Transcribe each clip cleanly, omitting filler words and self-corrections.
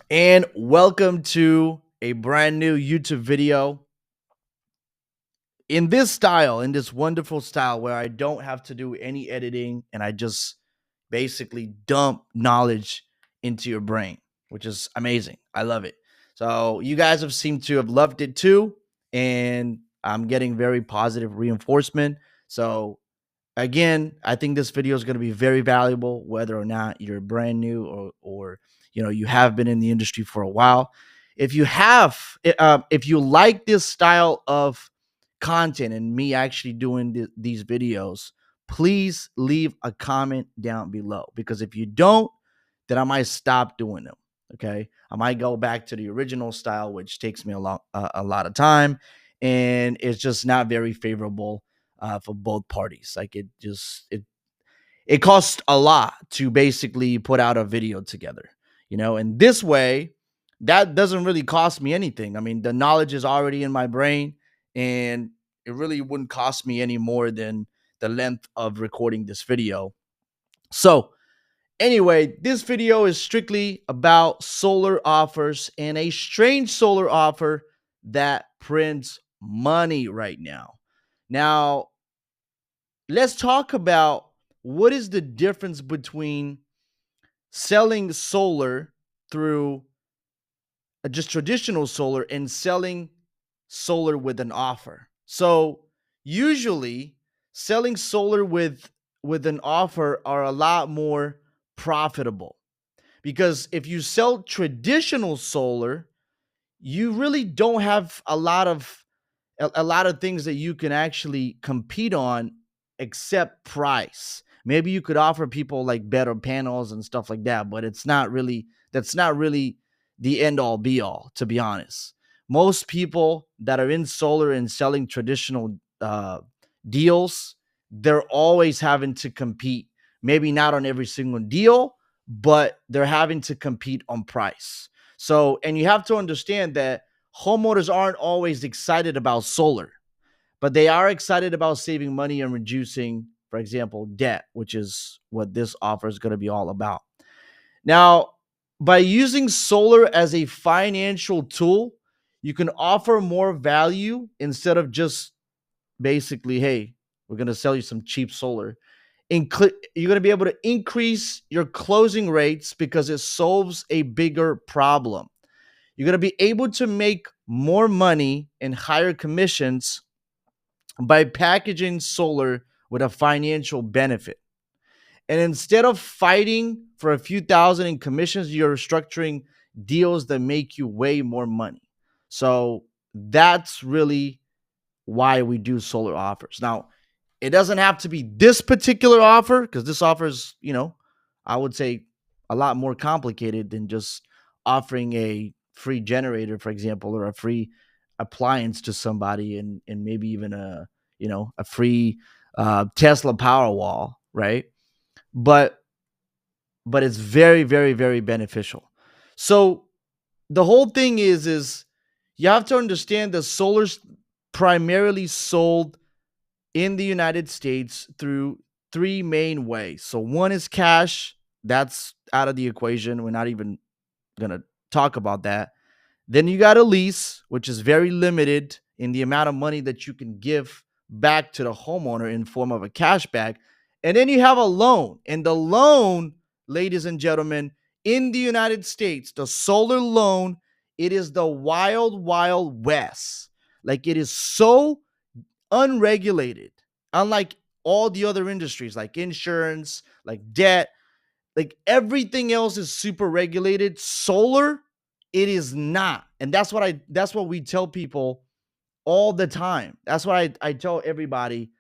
And welcome to a brand new YouTube video in this style, in this wonderful style where I don't have to do any editing and I just basically dump knowledge into your brain, which is amazing. I love it. So, you guys have seemed to have loved it too. And I'm getting very positive reinforcement. So, again, I think this video is going to be very valuable, whether or not you're brand new or you have been in the industry for a while. If you like this style of content and me actually doing these videos, please leave a comment down below, because if you don't, then I might stop doing them. Okay, I might go back to the original style, which takes me a lot of time, and it's just not very favorable for both parties. Like it costs a lot to basically put out a video together, and this way, that doesn't really cost me anything. I mean, the knowledge is already in my brain, and it really wouldn't cost me any more than the length of recording this video. So, anyway, this video is strictly about solar offers and a strange solar offer that prints money right now. Now, let's talk about what is the difference between selling solar through just traditional solar and selling solar with an offer. So, usually selling solar with an offer are a lot more profitable, because if you sell traditional solar, you really don't have a lot of things that you can actually compete on except price. Maybe you could offer people like better panels and stuff like that, but that's not really the end all be all, to be honest. Most people that are in solar and selling traditional deals, they're always having to compete. Maybe not on every single deal, but they're having to compete on price. So, and you have to understand that homeowners aren't always excited about solar, but they are excited about saving money and reducing, for example, debt, which is what this offer is going to be all about. Now, by using solar as a financial tool, you can offer more value instead of just basically, hey, we're going to sell you some cheap solar. You're going to be able to increase your closing rates because it solves a bigger problem. You're going to be able to make more money and higher commissions by packaging solar with a financial benefit. And instead of fighting for a few thousand in commissions, you're structuring deals that make you way more money. So that's really why we do solar offers. Now, it doesn't have to be this particular offer, because this offer is, I would say a lot more complicated than just offering a free generator, for example, or a free appliance to somebody, and maybe even a free Tesla Powerwall, right? But it's very, very, very beneficial. So the whole thing is you have to understand that solar's primarily sold in the United States through three main ways. So one is cash, that's out of the equation. We're not even going to talk about that. Then you got a lease, which is very limited in the amount of money that you can give back to the homeowner in form of a cashback. And then you have a loan. And the loan, ladies and gentlemen, in the United States, the solar loan, it is the wild, wild west. Like, it is so unregulated, unlike all the other industries like insurance, like debt, like everything else is super regulated. Solar, it is not. And that's what we tell people all the time. That's why I tell everybody,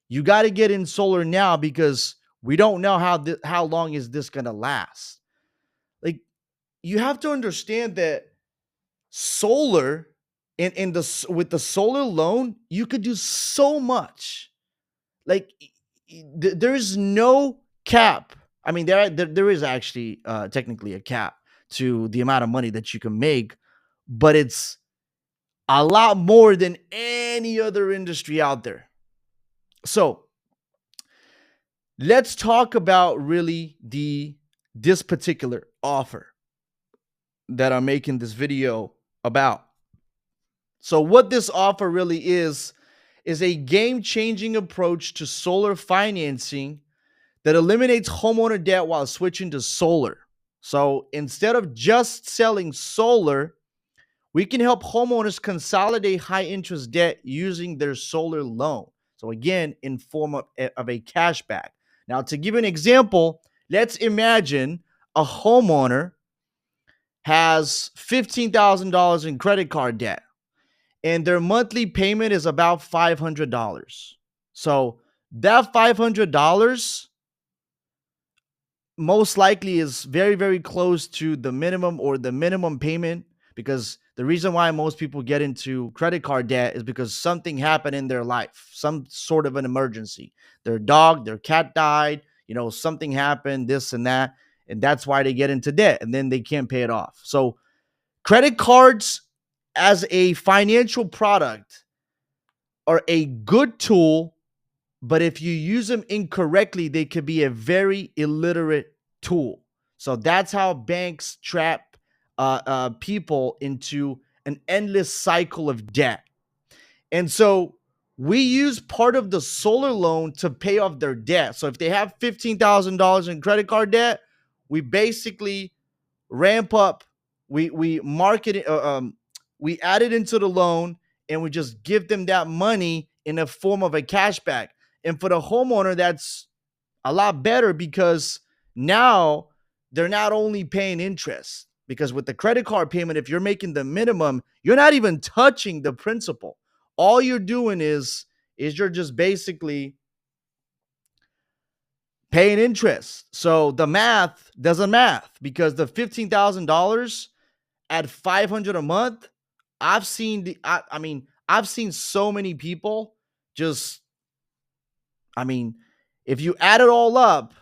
you got to get in solar now, because we don't know how long is this going to last. Like, you have to understand that solar, in the with the solar loan, you could do so much. Like, there is no cap. I mean, there is actually technically a cap to the amount of money that you can make, but it's a lot more than any other industry out there. So let's talk about really the this particular offer. that I'm making this video about. So what this offer really is a game-changing approach to solar financing that eliminates homeowner debt while switching to solar. So instead of just selling solar, we can help homeowners consolidate high interest debt using their solar loan. So again, in form of a cashback. Now, to give an example, let's imagine a homeowner has $15,000 in credit card debt and their monthly payment is about $500. So that $500 most likely is very, very close to the minimum or the minimum payment, because the reason why most people get into credit card debt is because something happened in their life, some sort of an emergency. Their dog, their cat died, something happened, this and that. And that's why they get into debt and then they can't pay it off. So credit cards as a financial product are a good tool, but if you use them incorrectly, they could be a very illiterate tool. So that's how banks trap people into an endless cycle of debt. And so we use part of the solar loan to pay off their debt. So if they have $15,000 in credit card debt, we basically ramp up, we market it, we add it into the loan, and we just give them that money in the form of a cashback. And for the homeowner, that's a lot better because now they're not only paying interest, because with the credit card payment, if you're making the minimum, you're not even touching the principal. All you're doing is you're just basically paying interest. So the math doesn't math, because the $15,000 at $500 a month, I've seen I've seen so many people just, if you add it all up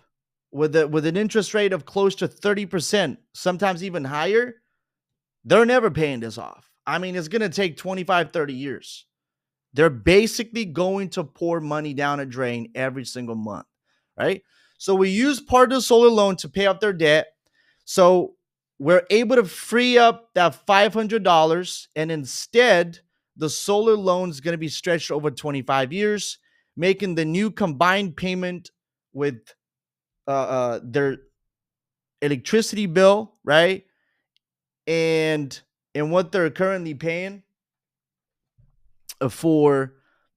with an interest rate of close to 30%, sometimes even higher, they're never paying this off. It's going to take 25, 30 years. They're basically going to pour money down a drain every single month, right? So we use part of the solar loan to pay off their debt. So we're able to free up that $500, and instead, the solar loan is going to be stretched over 25 years, making the new combined payment with their electricity bill, right? And what they're currently paying for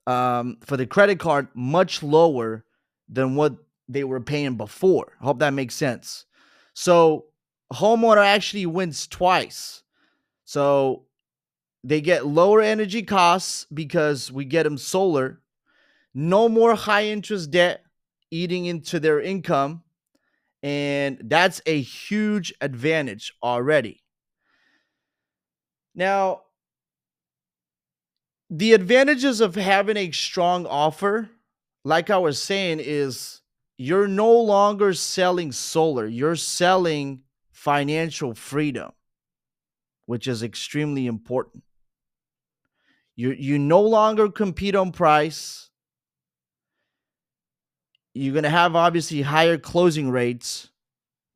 the credit card much lower than what they were paying before. I hope that makes sense. So homeowner actually wins twice. So they get lower energy costs because we get them solar, no more high interest debt eating into their income, and that's a huge advantage already. Now, the advantages of having a strong offer, like I was saying, is you're no longer selling solar, you're selling financial freedom, which is extremely important. You no longer compete on price. You're going to have obviously higher closing rates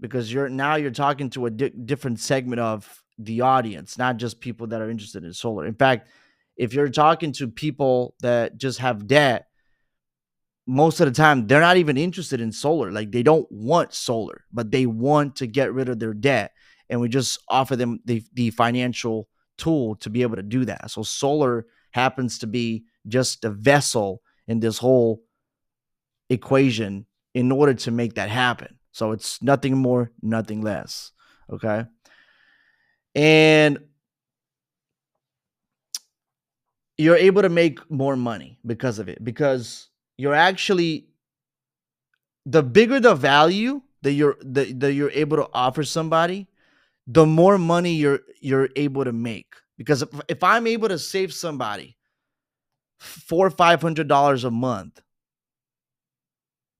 because you're talking to a different segment of the audience, not just people that are interested in solar. In fact, if you're talking to people that just have debt, most of the time they're not even interested in solar. Like, they don't want solar, but they want to get rid of their debt, and we just offer them the financial tool to be able to do that. So solar happens to be just a vessel in this whole equation in order to make that happen. So it's nothing more, nothing less. Okay. And you're able to make more money because of it, because you're actually, the bigger the value that you're able to offer somebody, the more money you're able to make. Because if I'm able to save somebody $400 or $500 a month,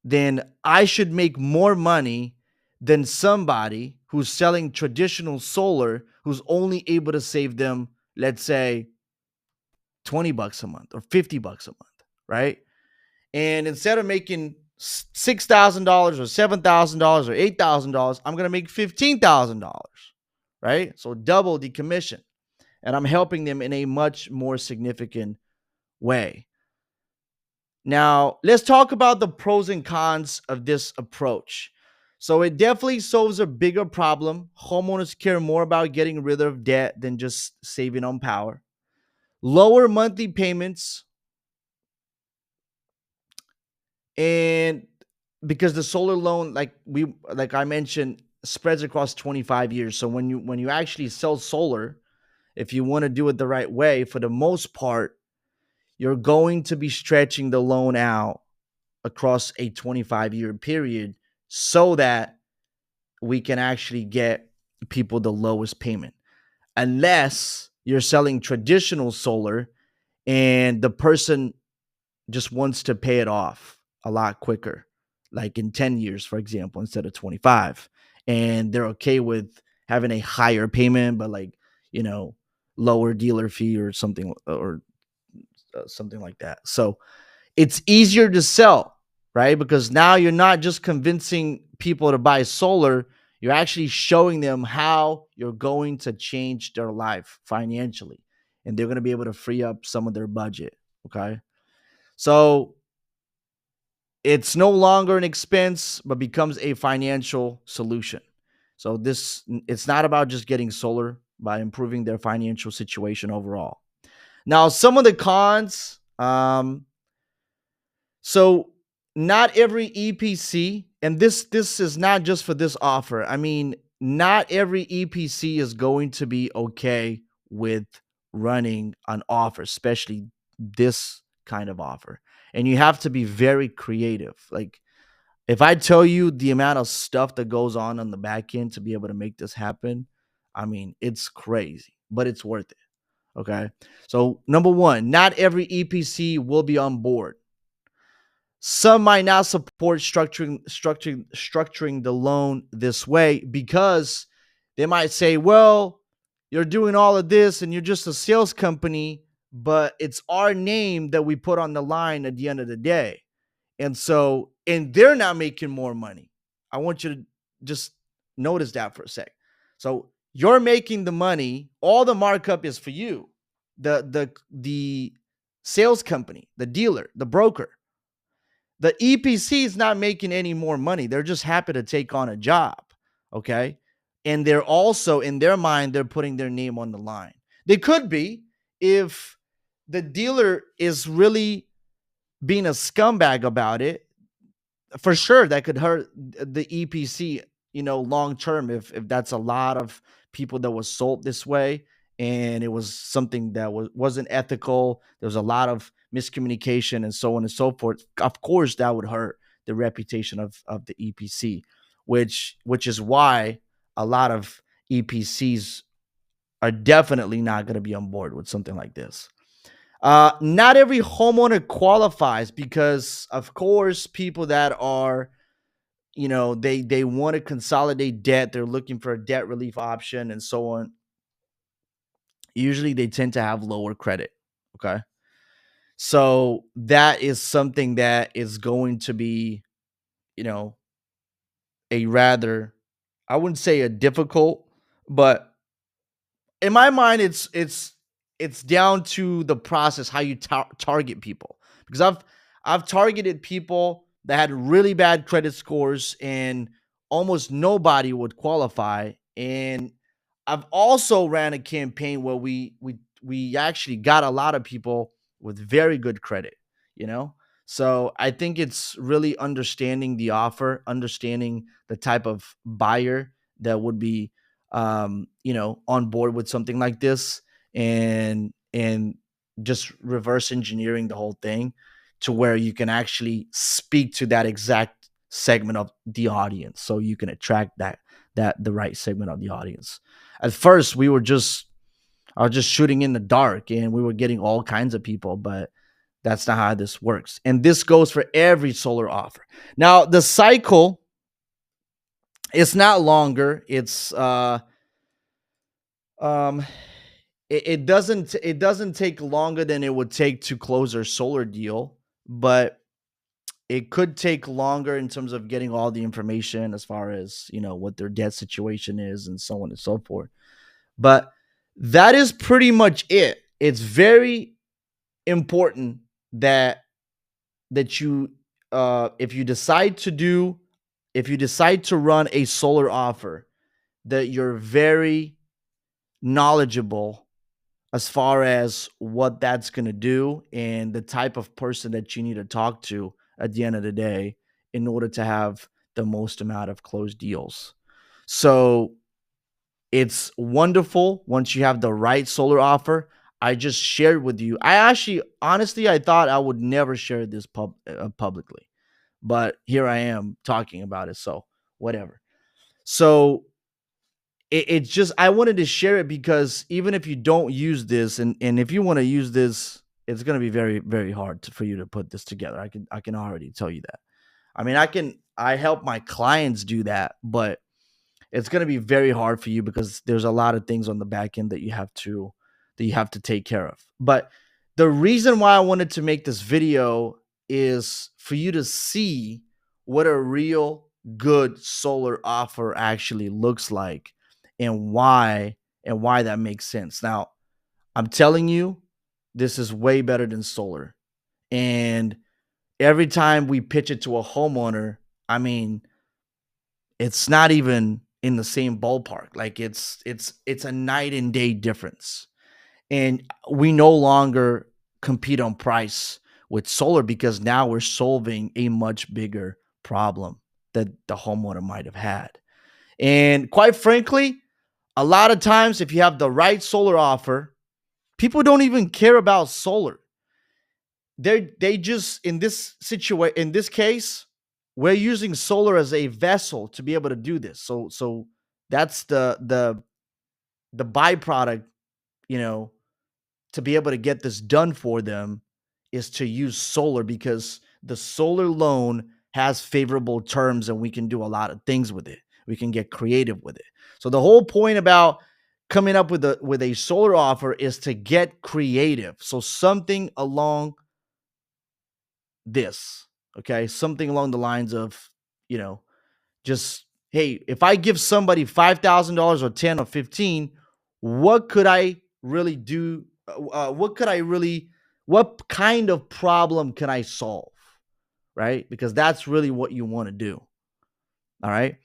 then I should make more money than somebody who's selling traditional solar, who's only able to save them, let's say, $20 a month or $50 a month, right? And instead of making $6,000 or $7,000 or $8,000, I'm going to make $15,000, right? So double the commission. And I'm helping them in a much more significant way. Now, let's talk about the pros and cons of this approach. So, it definitely solves a bigger problem. Homeowners care more about getting rid of debt than just saving on power. Lower monthly payments, and because the solar loan, like I mentioned, spreads across 25 years. So when you actually sell solar, if you want to do it the right way, for the most part, you're going to be stretching the loan out across a 25-year period so that we can actually get people the lowest payment. Unless you're selling traditional solar and the person just wants to pay it off a lot quicker, like in 10 years, for example, instead of 25. And they're okay with having a higher payment, but like, you know, lower dealer fee or something, or something like that. So it's easier to sell, right? Because now you're not just convincing people to buy solar, you're actually showing them how you're going to change their life financially. And they're going to be able to free up some of their budget. Okay. So it's no longer an expense, but becomes a financial solution. So it's not about just getting solar, by improving their financial situation overall. Now, some of the cons. So not every EPC, and this is not just for this offer. I mean, not every EPC is going to be okay with running an offer, especially this kind of offer. And you have to be very creative. Like, if I tell you the amount of stuff that goes on the back end to be able to make this happen, I mean, it's crazy, but it's worth it. Okay. So, number one, not every EPC will be on board. Some might not support structuring the loan this way because they might say, well, you're doing all of this and you're just a sales company, but it's our name that we put on the line at the end of the day. And they're not making more money. I want you to just notice that for a sec. So you're making the money, all the markup is for you. The sales company, the dealer, the broker. The EPC is not making any more money. They're just happy to take on a job. Okay. And they're also, in their mind, they're putting their name on the line. They could be, if the dealer is really being a scumbag about it, for sure that could hurt the EPC, long term, if that's a lot of people that was sold this way and it was something that wasn't ethical. There was a lot of miscommunication and so on and so forth. Of course, that would hurt the reputation of the EPC, which is why a lot of EPCs are definitely not going to be on board with something like this. Not every homeowner qualifies because, of course, people that are, they want to consolidate debt. They're looking for a debt relief option and so on. Usually they tend to have lower credit. Okay. So that is something that is going to be, you know, a rather, I wouldn't say a difficult, but in my mind, it's down to the process, how you target people. Because I've targeted people that had really bad credit scores and almost nobody would qualify. And I've also ran a campaign where we actually got a lot of people with very good credit, you know? So I think it's really understanding the offer, understanding the type of buyer that would be on board with something like this, and just reverse engineering the whole thing to where you can actually speak to that exact segment of the audience, so you can attract that the right segment of the audience. At first, I was just shooting in the dark and we were getting all kinds of people, but that's not how this works. And this goes for every solar offer. Now, the cycle is not longer. It's um it doesn't take longer than it would take to close our solar deal, but it could take longer in terms of getting all the information as far as, what their debt situation is and so on and so forth. But that is pretty much it. It's very important that you if you decide to run a solar offer, that you're very knowledgeable as far as what that's going to do and the type of person that you need to talk to at the end of the day in order to have the most amount of closed deals. So it's wonderful once you have the right solar offer. I just shared with you. I actually, honestly, I thought I would never share this publicly, but here I am talking about it. So whatever. So it's just, I wanted to share it because even if you don't use this, and if you want to use this, it's going to be very, very hard for you to put this together. I can already tell you that. I mean, I help my clients do that, but it's going to be very hard for you because there's a lot of things on the back end that you have to take care of. But the reason why I wanted to make this video is for you to see what a real good solar offer actually looks like, and why that makes sense. Now, I'm telling you, this is way better than solar. And every time we pitch it to a homeowner, I mean, it's not even in the same ballpark. Like it's a night and day difference. And we no longer compete on price with solar because now we're solving a much bigger problem that the homeowner might have had. And quite frankly, a lot of times if you have the right solar offer, people don't even care about solar. They just, in this case, we're using solar as a vessel to be able to do this. So that's the byproduct, you know, to be able to get this done for them is to use solar, because the solar loan has favorable terms and we can do a lot of things with it. We can get creative with it. So the whole point about coming up with a solar offer is to get creative. So something along this, okay? Something along the lines of, you know, just, hey, if I give somebody $5,000 or 10 or 15, what could I really do? What kind of problem can I solve? Right? Because that's really what you want to do. All right.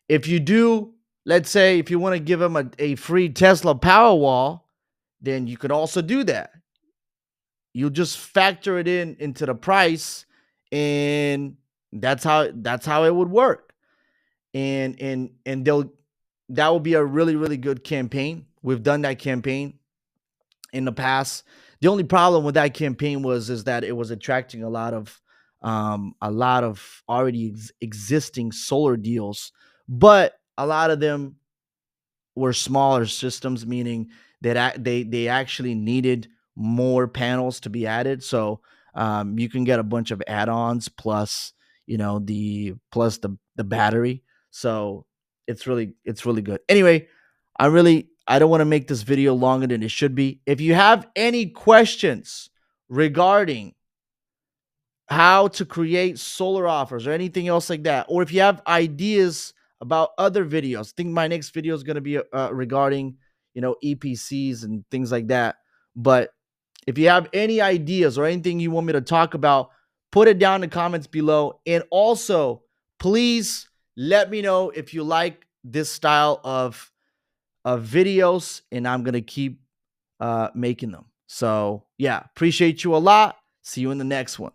If you do, let's say, if you want to give them a free Tesla Powerwall, then you could also do that. You'll just factor it into the price, and that's how it would work. And they'll that will be a really, really good campaign. We've done that campaign in the past. The only problem with that campaign is that it was attracting a lot of already existing solar deals, but a lot of them were smaller systems, meaning that they actually needed more panels to be added. So you can get a bunch of add-ons plus, the battery. So it's really good. Anyway, I don't want to make this video longer than it should be. If you have any questions regarding how to create solar offers or anything else like that, or if you have ideas about other videos, I think my next video is going to be regarding, EPCs and things like that. But if you have any ideas or anything you want me to talk about, put it down in the comments below. And also, please let me know if you like this style of videos, and I'm going to keep making them. So yeah, appreciate you a lot. See you in the next one.